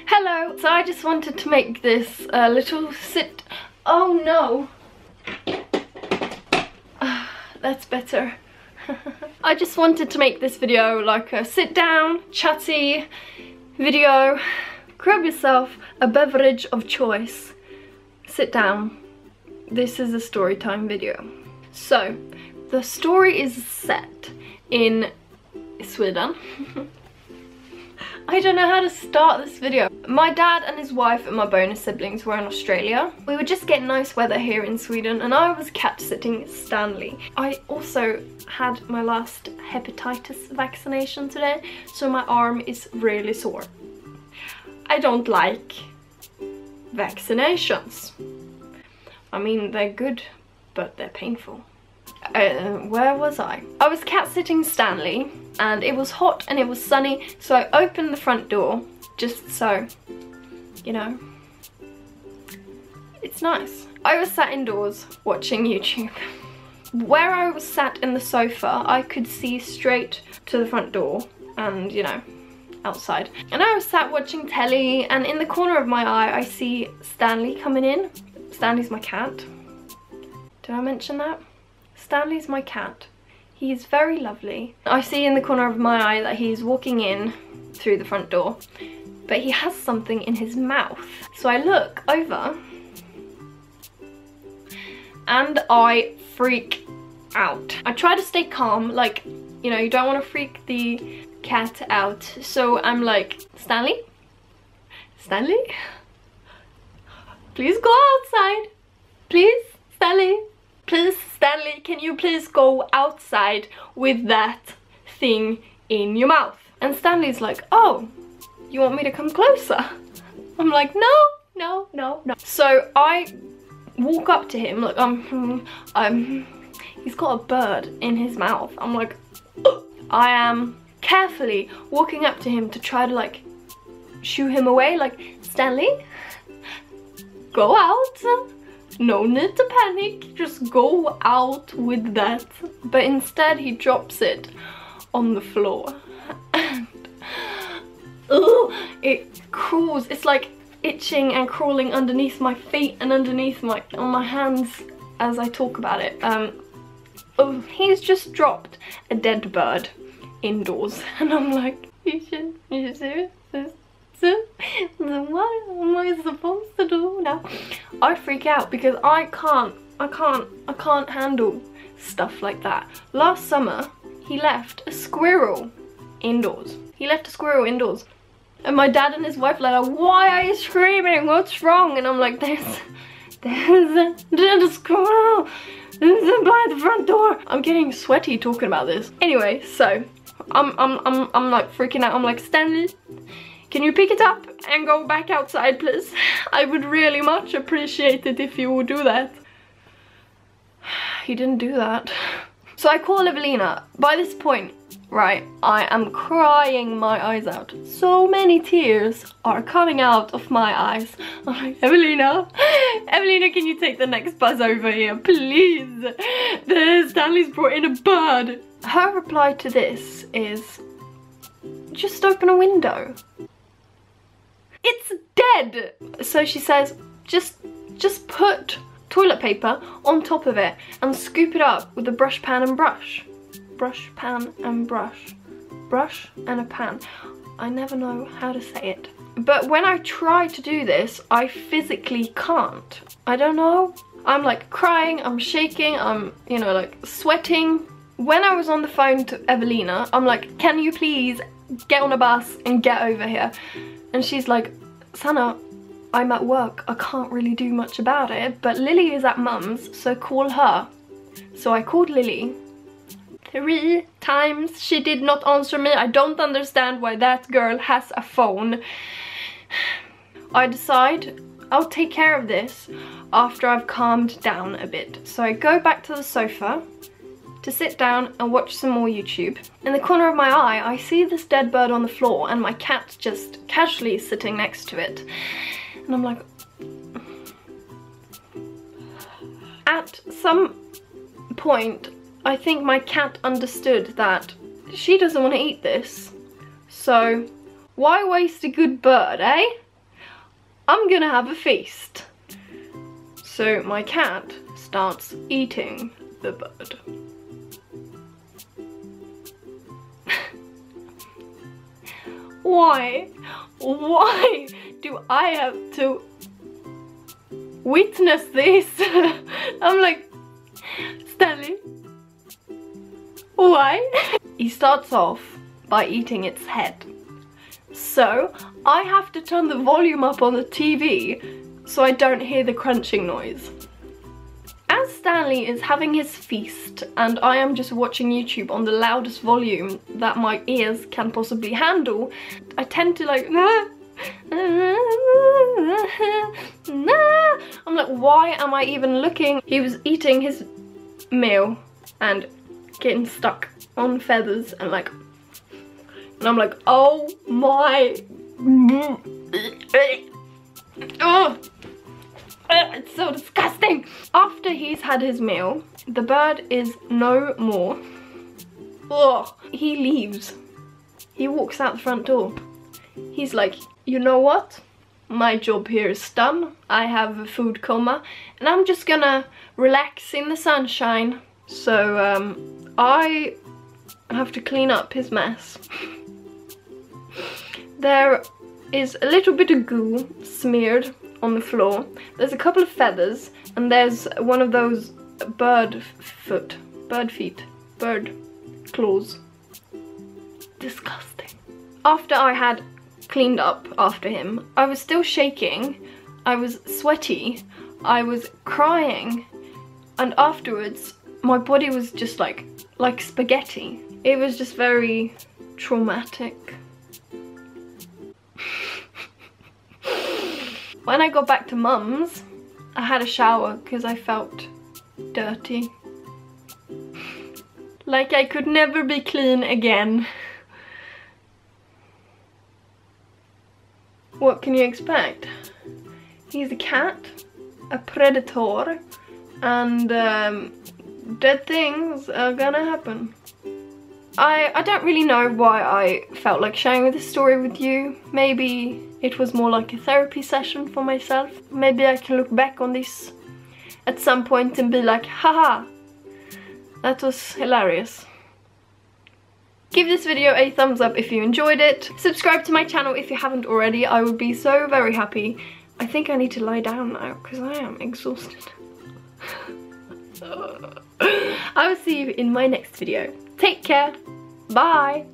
Hello! So I just wanted to make this little sit... Oh no! That's better. I just wanted to make this video like a sit down, chatty video. Grab yourself a beverage of choice. Sit down. This is a story time video. So, the story is set in Sweden. I don't know how to start this video. My dad and his wife and my bonus siblings were in Australia. We were just getting nice weather here in Sweden and I was cat sitting Stanley. I also had my last hepatitis vaccination today, so my arm is really sore. I don't like vaccinations. I mean, they're good, but they're painful. Where was I? I was cat sitting Stanley and it was hot and it was sunny, so I opened the front door just so, you know, it's nice. I was sat indoors watching YouTube. Where I was sat in the sofa, I could see straight to the front door and, you know, outside. And I was sat watching telly and in the corner of my eye I see Stanley coming in. Stanley's my cat. Did I mention that? Stanley's my cat. He's very lovely. I see in the corner of my eye that he's walking in through the front door, but he has something in his mouth. So I look over and I freak out. I try to stay calm, like, you know, you don't want to freak the cat out. So I'm like, Stanley? Stanley? Please go outside. Please, Stanley. Please, Stanley, can you please go outside with that thing in your mouth? And Stanley's like, oh, you want me to come closer? I'm like, no, no, no, no. So I walk up to him, like, he's got a bird in his mouth. I'm like, oh. I am carefully walking up to him to try to, like, shoo him away, like, Stanley, go out. No need to panic, just go out with that. But instead he drops it on the floor. And it crawls, it's like itching and crawling underneath my feet and underneath on my hands as I talk about it. He's just dropped a dead bird indoors and I'm like, you serious? What am I supposed to do now? I freak out because I can't handle stuff like that. Last summer, he left a squirrel indoors. He left a squirrel indoors. And my dad and his wife are like, why are you screaming? What's wrong? And I'm like, there's a squirrel by the front door. I'm getting sweaty talking about this. Anyway, so I'm like freaking out. I'm like, Stanley, can you pick it up and go back outside, please? I would really much appreciate it if you would do that. He didn't do that. So I call Evelina. By this point, right, I am crying my eyes out. So many tears are coming out of my eyes. I'm like, Evelina, can you take the next bus over here, please? Stanley's brought in a bird. Her reply to this is, just open a window. It's dead! So she says, just put toilet paper on top of it and scoop it up with a brush, pan and brush. Brush, pan and brush. Brush and a pan. I never know how to say it. But when I try to do this, I physically can't. I don't know. I'm like crying, I'm shaking, I'm, you know, like sweating. When I was on the phone to Evelina, I'm like, can you please get on a bus and get over here? And she's like, Sanna, I'm at work, I can't really do much about it, but Lily is at mum's, so call her. So I called Lily 3 times, she did not answer me. I don't understand why that girl has a phone. I decide I'll take care of this after I've calmed down a bit. So I go back to the sofa to sit down and watch some more YouTube. In the corner of my eye, I see this dead bird on the floor and my cat just casually sitting next to it. And I'm like... At some point, I think my cat understood that she doesn't want to eat this. So, why waste a good bird, eh? I'm gonna have a feast. So my cat starts eating the bird. Why? Why do I have to witness this? I'm like, Stanley, why? He starts off by eating its head. So I have to turn the volume up on the TV so I don't hear the crunching noise. As Stanley is having his feast and I am just watching YouTube on the loudest volume that my ears can possibly handle, I tend to like, I'm like, why am I even looking? He was eating his meal and getting stuck on feathers and like, and I'm like, oh my, oh, it's so disgusting. After he's had his meal, the bird is no more. Oh, he leaves. He walks out the front door. He's like, you know what? My job here is done. I have a food coma and I'm just gonna relax in the sunshine. So I have to clean up his mess. There is a little bit of goo smeared on the floor. There's a couple of feathers and there's one of those bird feet, bird claws. Disgusting. After I had cleaned up after him, I was still shaking, I was sweaty, I was crying, and afterwards my body was just like spaghetti. It was just very traumatic. When I got back to Mum's, I had a shower because I felt dirty. Like I could never be clean again. What can you expect? He's a cat, a predator, and dead things are gonna happen. I don't really know why I felt like sharing this story with you. Maybe it was more like a therapy session for myself. Maybe I can look back on this at some point and be like, haha, that was hilarious. Give this video a thumbs up if you enjoyed it. Subscribe to my channel if you haven't already. I would be so very happy. I think I need to lie down now because I am exhausted. I will see you in my next video. Take care. Bye.